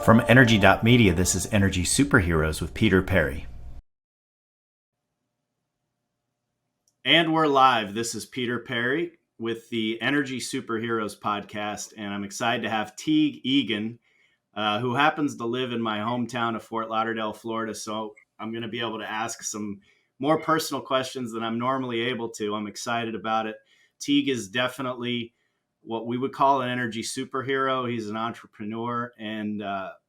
From Energy.media, this is Energy Superheroes with Peter Perry. And we're live. This is Peter Perry with the Energy Superheroes podcast, and I'm excited to have Teague Egan, who happens to live in my hometown of Fort Lauderdale, Florida. So I'm going to be able to ask some more personal questions than I'm normally able to. I'm excited about it. Teague is definitely what we would call an energy superhero. He's an entrepreneur and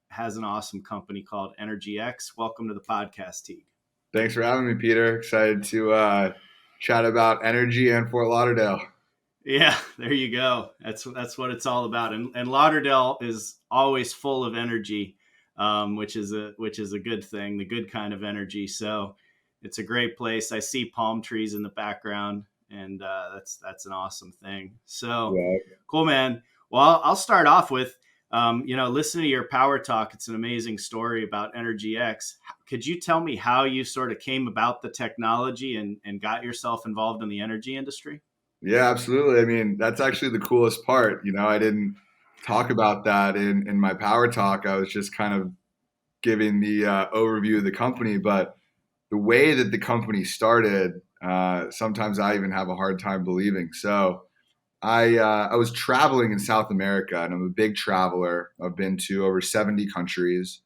has an awesome company called EnergyX. Welcome to the podcast, Teague. Thanks for having me, Peter. Excited to chat about energy and Fort Lauderdale. Yeah, there you go. That's what it's all about. And Lauderdale is always full of energy, which is a good thing, the good kind of energy. So it's a great place. I see palm trees in the background, and that's an awesome thing. So yeah. Cool, man. Well, I'll start off with, listening to your Power Talk. It's an amazing story about EnergyX. Could you tell me how you sort of came about the technology and got yourself involved in the energy industry? Yeah, absolutely. I mean, that's actually the coolest part. I didn't talk about that in my Power Talk. I was just kind of giving the overview of the company, but the way that the company started, sometimes I even have a hard time believing. So I was traveling in South America, and I'm a big traveler. I've been to over 70 countries,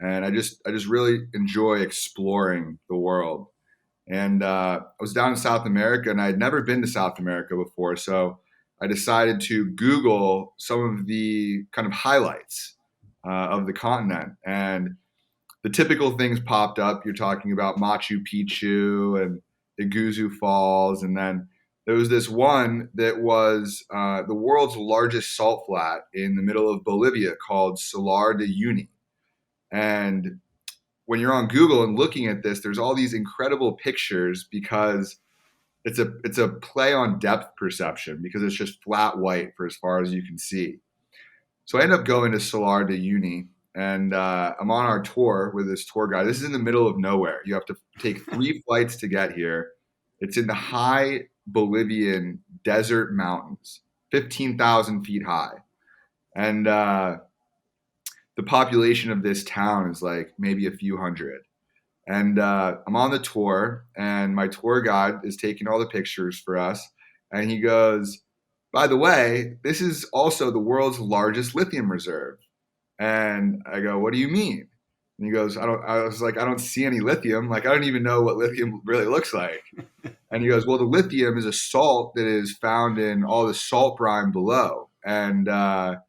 and I just really enjoy exploring the world. And I was down in South America, and I had never been to South America before. So I decided to Google some of the kind of highlights of the continent. And the typical things popped up. You're talking about Machu Picchu and Iguazu Falls. And then there was this one that was the world's largest salt flat in the middle of Bolivia called Salar de Uyuni. And when you're on Google and looking at this, there's all these incredible pictures because it's a play on depth perception because it's just flat white for as far as you can see. So I end up going to Salar de Uyuni, and I'm on our tour with this tour guide. This is in the middle of nowhere. You have to take 3 flights to get here. It's in the high Bolivian desert mountains, 15,000 feet high. And the population of this town is like maybe a few hundred. And I'm on the tour, and my tour guide is taking all the pictures for us. And he goes, by the way, this is also the world's largest lithium reserve. And I go, what do you mean? And he goes, I was like, I don't see any lithium. Like, I don't even know what lithium really looks like. And he goes, well, the lithium is a salt that is found in all the salt brine below. And a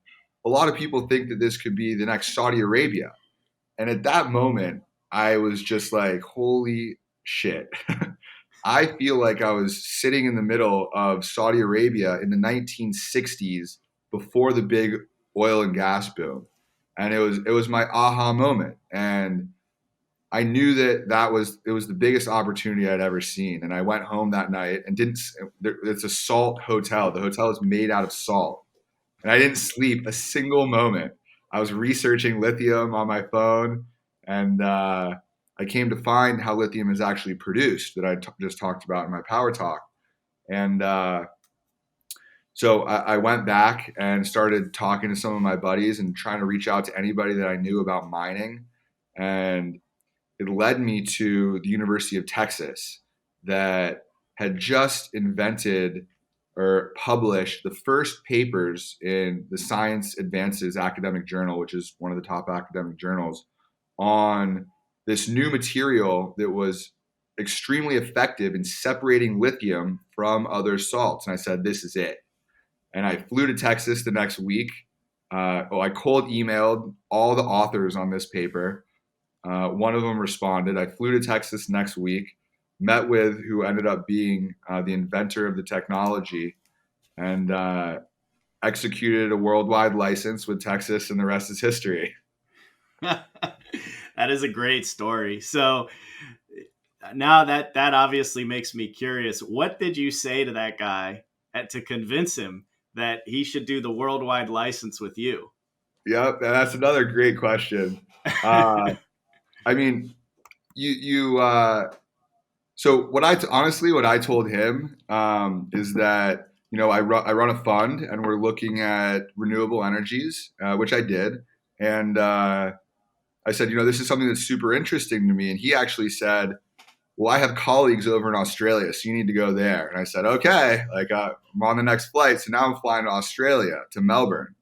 lot of people think that this could be the next Saudi Arabia. And at that moment, I was just like, holy shit. I feel like I was sitting in the middle of Saudi Arabia in the 1960s before the big oil and gas boom. And it was my aha moment. And I knew it was the biggest opportunity I'd ever seen. And I went home that night and it's a salt hotel. The hotel is made out of salt. And I didn't sleep a single moment. I was researching lithium on my phone, and I came to find how lithium is actually produced that I just talked about in my Power Talk. And so I went back and started talking to some of my buddies and trying to reach out to anybody that I knew about mining. And it led me to the University of Texas that had just invented or published the first papers in the Science Advances academic journal, which is one of the top academic journals, on this new material that was extremely effective in separating lithium from other salts. And I said, this is it. And I flew to Texas the next week. I cold emailed all the authors on this paper. One of them responded. I flew to Texas next week, met with who ended up being the inventor of the technology, and executed a worldwide license with Texas, and the rest is history. That is a great story. So now that obviously makes me curious. What did you say to that guy to convince him that he should do the worldwide license with you? Yep, that's another great question. I mean, so what I told him is that, I run a fund, and we're looking at renewable energies, which I did. And I said, this is something that's super interesting to me. And he actually said, well, I have colleagues over in Australia, so you need to go there. And I said, okay, I'm on the next flight. So now I'm flying to Australia, to Melbourne.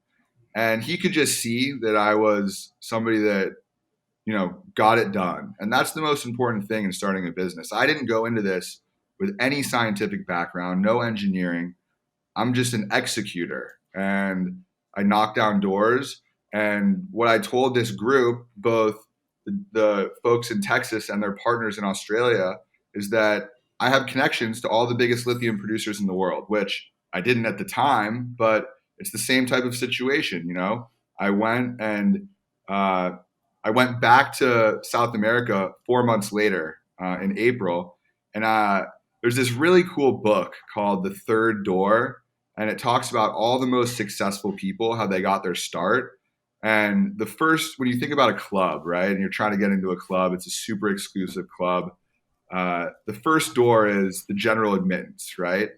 And he could just see that I was somebody that, got it done. And that's the most important thing in starting a business. I didn't go into this with any scientific background, no engineering. I'm just an executor, and I knock down doors. And what I told this group, both the folks in Texas and their partners in Australia, is that I have connections to all the biggest lithium producers in the world, which I didn't at the time, but it's the same type of situation. I went and I went back to South America 4 months later in April, and there's this really cool book called The Third Door, and it talks about all the most successful people, how they got their start. And when you think about a club, right, and you're trying to get into a club, it's a super exclusive club. The first door is the general admittance, right?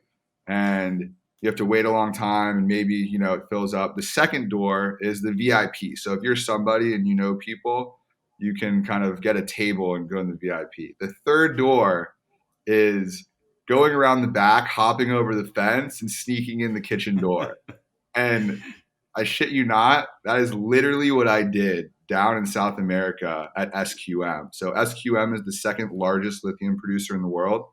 And you have to wait a long time, and maybe, it fills up. The second door is the VIP. So if you're somebody and you know people, you can kind of get a table and go in the VIP. The third door is going around the back, hopping over the fence, and sneaking in the kitchen door. And I shit you not, that is literally what I did down in South America at SQM. So SQM is the second largest lithium producer in the world.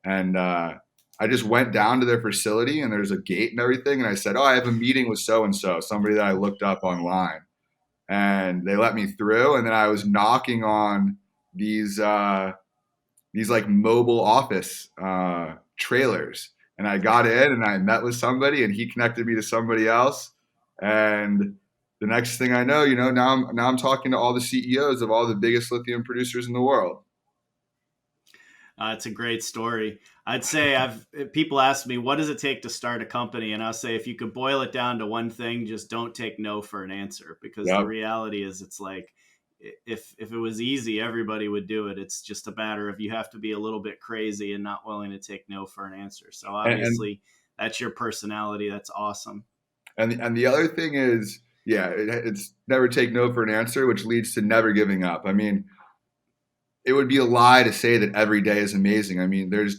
And I just went down to their facility, and there's a gate and everything. And I said, I have a meeting with so-and-so, somebody that I looked up online. And they let me through. And then I was knocking on these like mobile office trailers. And I got in and I met with somebody, and he connected me to somebody else. And the next thing I know, now I'm talking to all the CEOs of all the biggest lithium producers in the world. It's a great story. I'd say people ask me, what does it take to start a company? And I'll say, if you could boil it down to one thing, just don't take no for an answer, because the reality is, it's like, if it was easy, everybody would do it. It's just a matter of, you have to be a little bit crazy and not willing to take no for an answer. So obviously that's your personality. That's awesome. And the other thing is, it's never take no for an answer, which leads to never giving up. I mean, it would be a lie to say that every day is amazing. I mean, there's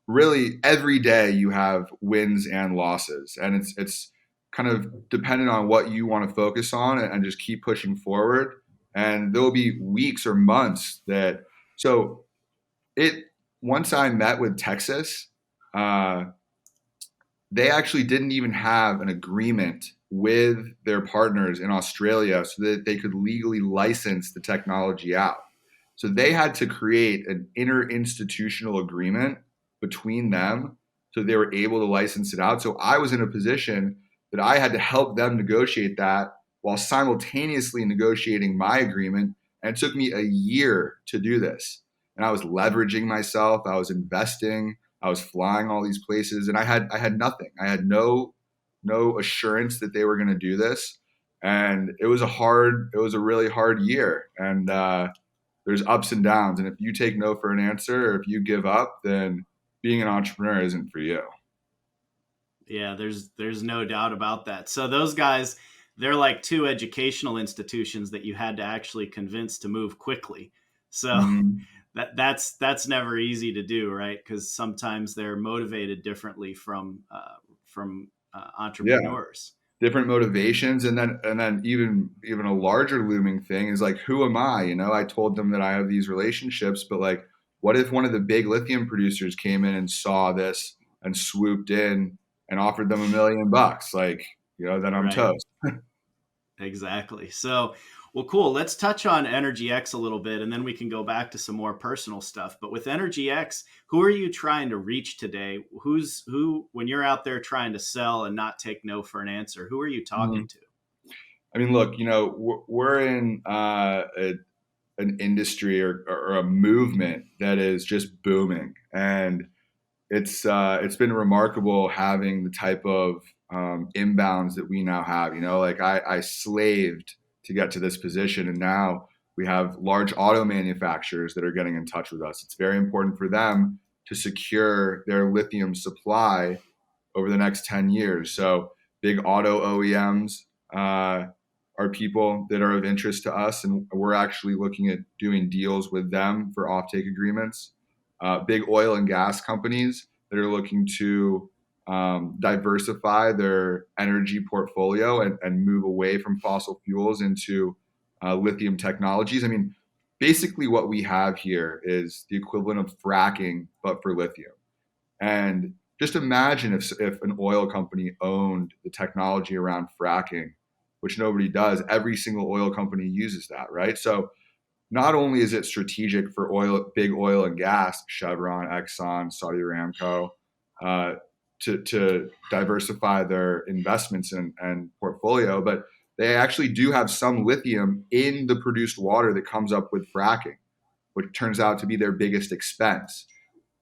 really every day you have wins and losses, and it's kind of dependent on what you want to focus on, and just keep pushing forward. And there will be weeks or months once I met with Texas, they actually didn't even have an agreement with their partners in Australia so that they could legally license the technology out. So they had to create an interinstitutional agreement between them so they were able to license it out. So I was in a position that I had to help them negotiate that while simultaneously negotiating my agreement. And it took me a year to do this. And I was leveraging myself. I was investing. I was flying all these places, and I had nothing. I had no assurance that they were going to do this. And it was a really hard year. And there's ups and downs. And if you take no for an answer, or if you give up, then being an entrepreneur isn't for you. Yeah, there's no doubt about that. So those guys, they're like two educational institutions that you had to actually convince to move quickly. So that's never easy to do, right? Because sometimes they're motivated differently from entrepreneurs. Yeah. Different motivations, and then even a larger looming thing is like, who am I? I told them that I have these relationships, but like, what if one of the big lithium producers came in and saw this and swooped in and offered them $1 million? Like, then I'm toast. Exactly. So, well, cool. Let's touch on EnergyX a little bit, and then we can go back to some more personal stuff. But with EnergyX, who are you trying to reach today? Who, when you're out there trying to sell and not take no for an answer, who are you talking to? I mean, look, we're in an industry or a movement that is just booming, and it's been remarkable having the type of inbounds that we now have. Like I slaved to get to this position, and now we have large auto manufacturers that are getting in touch with us. It's very important for them to secure their lithium supply over the next 10 years. So big auto OEMs are are people that are of interest to us, and we're actually looking at doing deals with them for offtake agreements. Big oil and gas companies that are looking to diversify their energy portfolio and move away from fossil fuels into lithium technologies. I mean, basically what we have here is the equivalent of fracking, but for lithium. And just imagine if an oil company owned the technology around fracking, which nobody does. Every single oil company uses that, right? So not only is it strategic for big oil and gas, Chevron, Exxon, Saudi Aramco, uh, to diversify their investments and portfolio, but they actually do have some lithium in the produced water that comes up with fracking, which turns out to be their biggest expense.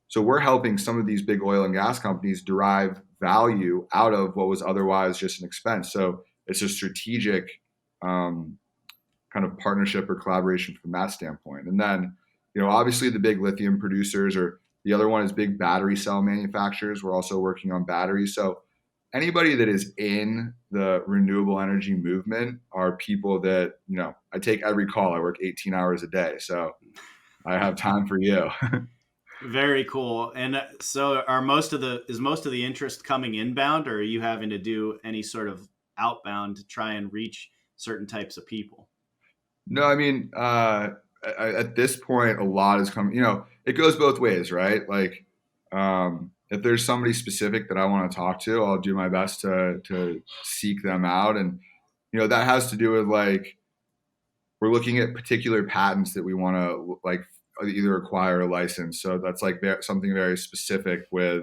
So we're helping some of these big oil and gas companies derive value out of what was otherwise just an expense. So it's a strategic kind of partnership or collaboration from that standpoint. And then, obviously the big lithium producers, or the other one is big battery cell manufacturers. We're also working on batteries. So anybody that is in the renewable energy movement are people that, I take every call. I work 18 hours a day. So I have time for you. Very cool. And so is most of the interest coming inbound, or are you having to do any sort of outbound to try and reach certain types of people? No, I mean, at this point, a lot is coming. It goes both ways, right? Like, if there's somebody specific that I want to talk to, I'll do my best to seek them out, and that has to do with, like, we're looking at particular patents that we want to, like, either acquire a license. So that's like something very specific with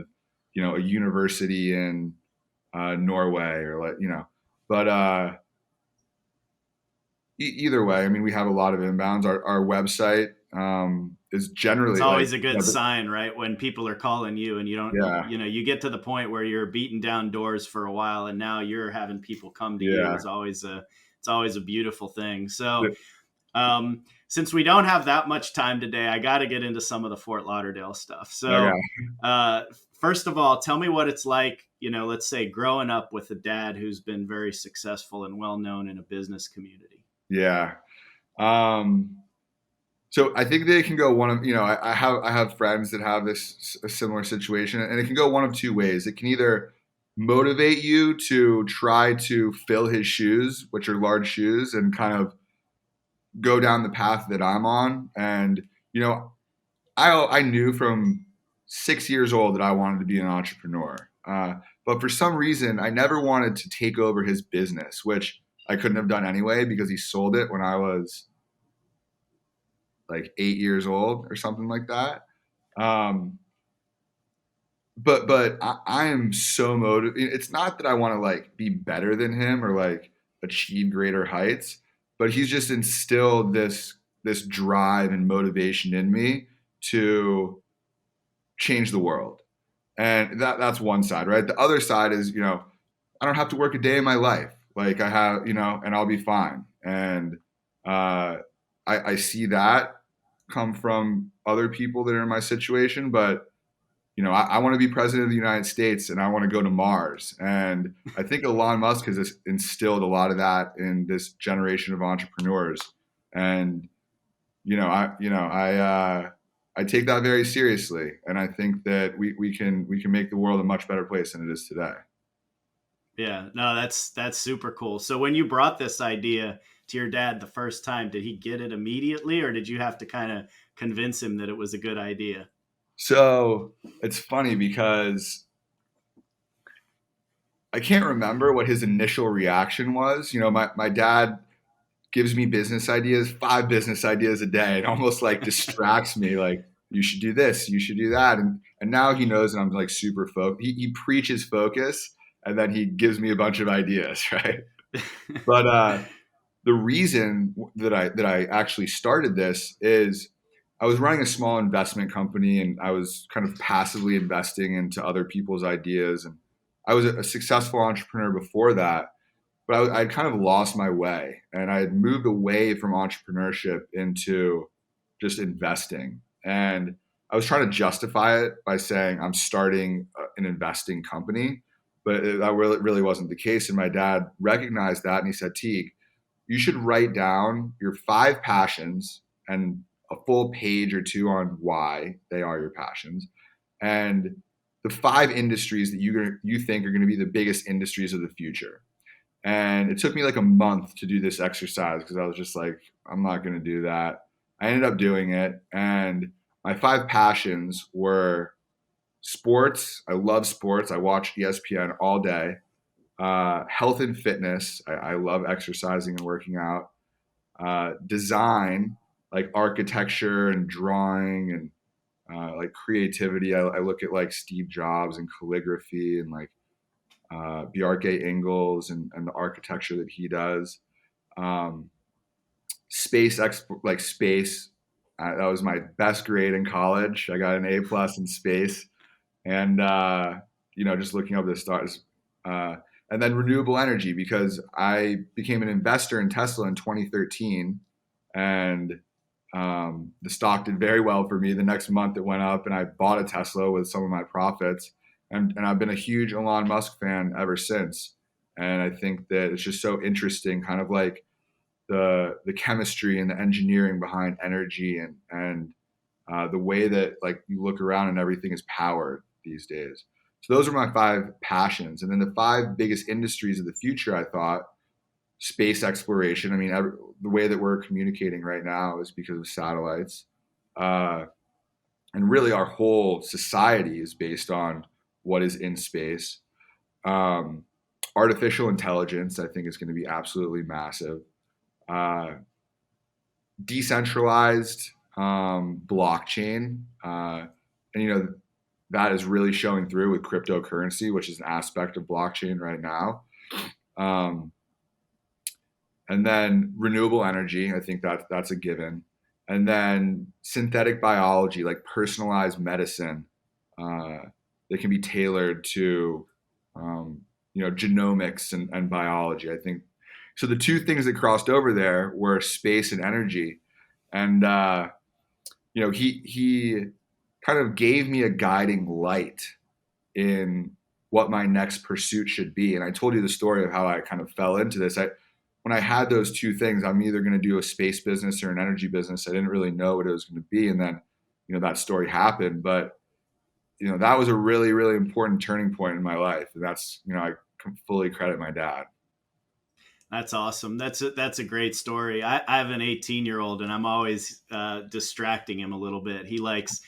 a university in Norway, or, like, but either way, I mean, we have a lot of inbounds. Our website is It's generally, like, always a good sign, right? When people are calling you and you don't, yeah, you get to the point where you're beating down doors for a while, and now you're having people come to you. yeah, It's always a beautiful thing. So, since we don't have that much time today, I got to get into some of the Fort Lauderdale stuff. So, okay. first of all, tell me what it's like, let's say growing up with a dad who's been very successful and well known in a business community. Yeah. So I think they can go one of, I have friends that have a similar situation, and it can go one of two ways. It can either motivate you to try to fill his shoes, which are large shoes, and kind of go down the path that I'm on. And, I knew from 6 years old that I wanted to be an entrepreneur. But for some reason, I never wanted to take over his business, which I couldn't have done anyway because he sold it when I was like 8 years old or something like that. Um, but I am so motivated. It's not that I want to, like, be better than him or, like, achieve greater heights, but he's just instilled this drive and motivation in me to change the world. And that's one side, right? The other side is, I don't have to work a day in my life. Like, I have, and I'll be fine. And I see that come from other people that are in my situation, but I want to be president of the United States, and I want to go to Mars. And I think Elon Musk has instilled a lot of that in this generation of entrepreneurs. And I take that very seriously, and I think that we can make the world a much better place than it is today. Yeah, no, that's super cool. So when you brought this idea to your dad the first time, did he get it immediately, or did you have to kind of convince him that it was a good idea? So it's funny because I can't remember what his initial reaction was. My dad gives me business ideas, 5 business ideas a day, and almost, like, distracts me, like, you should do this, you should do that. And now he knows that I'm, like, super focused. He preaches focus, and then he gives me a bunch of ideas, right? But the reason that I actually started this is I was running a small investment company, and I was kind of passively investing into other people's ideas. And I was a successful entrepreneur before that, but I'd kind of lost my way, and I had moved away from entrepreneurship into just investing. And I was trying to justify it by saying I'm starting an investing company, but that really wasn't the case. And my dad recognized that, and he said, Teague, you should write down your 5 passions and a full page or 2 on why they are your passions, and the 5 industries that you think are going to be the biggest industries of the future. And it took me like a month to do this exercise because I was just like, I'm not going to do that. I ended up doing it. And my 5 passions were sports. I love sports. I watch ESPN all day. Health and fitness. I love exercising and working out. Design, like architecture and drawing and like creativity. I look at like Steve Jobs and calligraphy and like Bjarke Ingels and the architecture that he does. Um, like space. That was my best grade in college. I got an A+ in space, and just looking up the stars. And then renewable energy, because I became an investor in Tesla in 2013, and the stock did very well for me. The next month it went up, and I bought a Tesla with some of my profits, and I've been a huge Elon Musk fan ever since. And I think that it's just so interesting, kind of like the chemistry and the engineering behind energy and the way that like you look around and everything is powered these days. So those are my 5 passions. And then the 5 biggest industries of the future, I thought, space exploration. I mean, the way that we're communicating right now is because of satellites. And really our whole society is based on what is in space. Artificial intelligence, I think, is going to be absolutely massive. Decentralized blockchain. And, that is really showing through with cryptocurrency, which is an aspect of blockchain right now. And then renewable energy, I think that's a given. And then synthetic biology, like personalized medicine that can be tailored to, genomics and biology. I think so. The 2 things that crossed over there were space and energy, and he kind of gave me a guiding light in what my next pursuit should be. And I told you the story of how I kind of fell into this. When I had those 2 things, I'm either going to do a space business or an energy business. I didn't really know what it was going to be. And then, that story happened. But, that was a really, really important turning point in my life. And that's, I can fully credit my dad. That's awesome. That's a great story. I have an 18-year-old and I'm always distracting him a little bit. He likes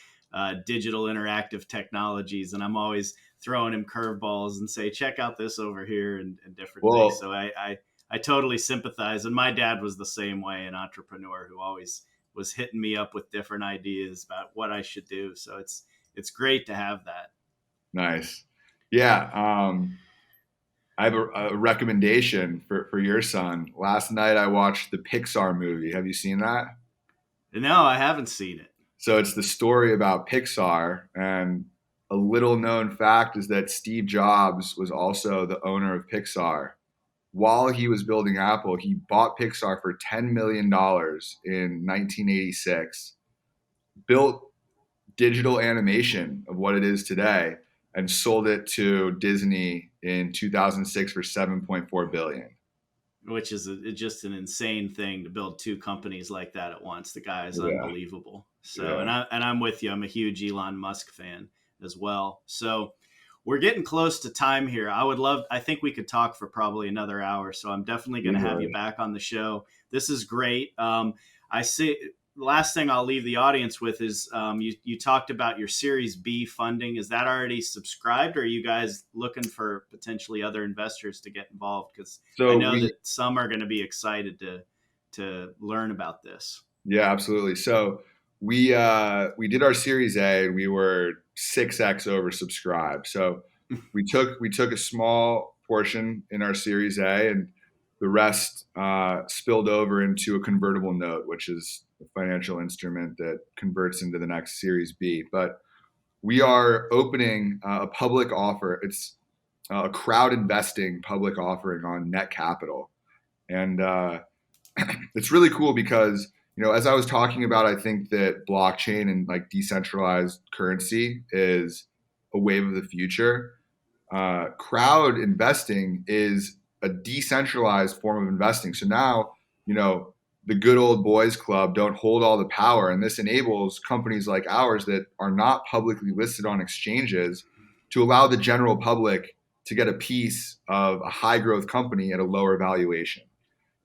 digital interactive technologies, and I'm always throwing him curveballs and say, check out this over here and different things. So I totally sympathize. And my dad was the same way, an entrepreneur who always was hitting me up with different ideas about what I should do. So it's great to have that. Nice. Yeah. I have a recommendation for your son. Last night I watched the Pixar movie. Have you seen that? No, I haven't seen it. So it's the story about Pixar, and a little known fact is that Steve Jobs was also the owner of Pixar. While he was building Apple, he bought Pixar for $10 million in 1986, built digital animation of what it is today, and sold it to Disney in 2006 for $7.4 billion. Which is just an insane thing to build 2 companies like that at once. The guy is unbelievable. So, and I'm with you. I'm a huge Elon Musk fan as well. So we're getting close to time here. I think we could talk for probably another hour. So I'm definitely going to have you back on the show. This is great. I see. Last thing I'll leave the audience with is you talked about your Series B funding. Is that already subscribed, or are you guys looking for potentially other investors to get involved? Because I know that some are going to be excited to learn about this. Yeah, absolutely. So we did our Series A, and we were 6x oversubscribed. So we took a small portion in our Series A, and the rest spilled over into a convertible note, which is a financial instrument that converts into the next Series B. But we are opening a public offer. It's a crowd investing public offering on Net Capital. And it's really cool because, as I was talking about, I think that blockchain and like decentralized currency is a wave of the future. Crowd investing is a decentralized form of investing. So now the good old boys club don't hold all the power. And this enables companies like ours that are not publicly listed on exchanges to allow the general public to get a piece of a high growth company at a lower valuation.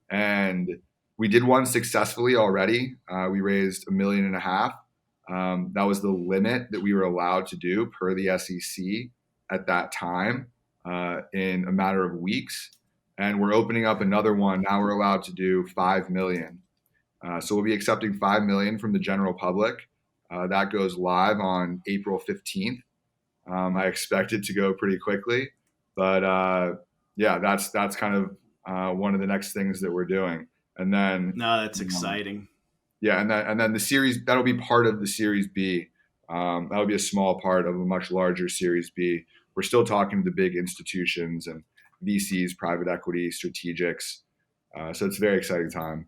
And we did one successfully already. We raised $1.5 million. That was the limit that we were allowed to do per the SEC at that time, in a matter of weeks. And we're opening up another one. Now we're allowed to do 5 million. So we'll be accepting 5 million from the general public. That goes live on April 15th. I expect it to go pretty quickly, but that's kind of one of the next things that we're doing. And then no, that's exciting. Yeah, and then the series, that'll be part of the Series B. That'll be a small part of a much larger Series B. We're still talking to the big institutions and VCs, private equity, strategics. So it's a very exciting time.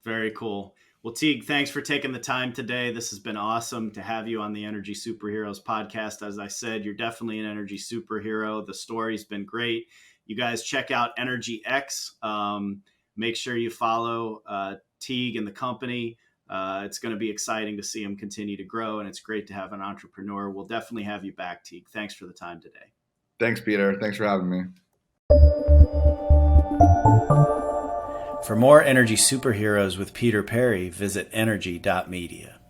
Very cool. Well, Teague, thanks for taking the time today. This has been awesome to have you on the Energy Superheroes podcast. As I said, you're definitely an energy superhero. The story's been great. You guys check out EnergyX. Make sure you follow Teague and the company. It's going to be exciting to see him continue to grow, and it's great to have an entrepreneur. We'll definitely have you back, Teague. Thanks for the time today. Thanks, Peter. Thanks for having me. For more energy superheroes with Peter Perry, visit energy.media.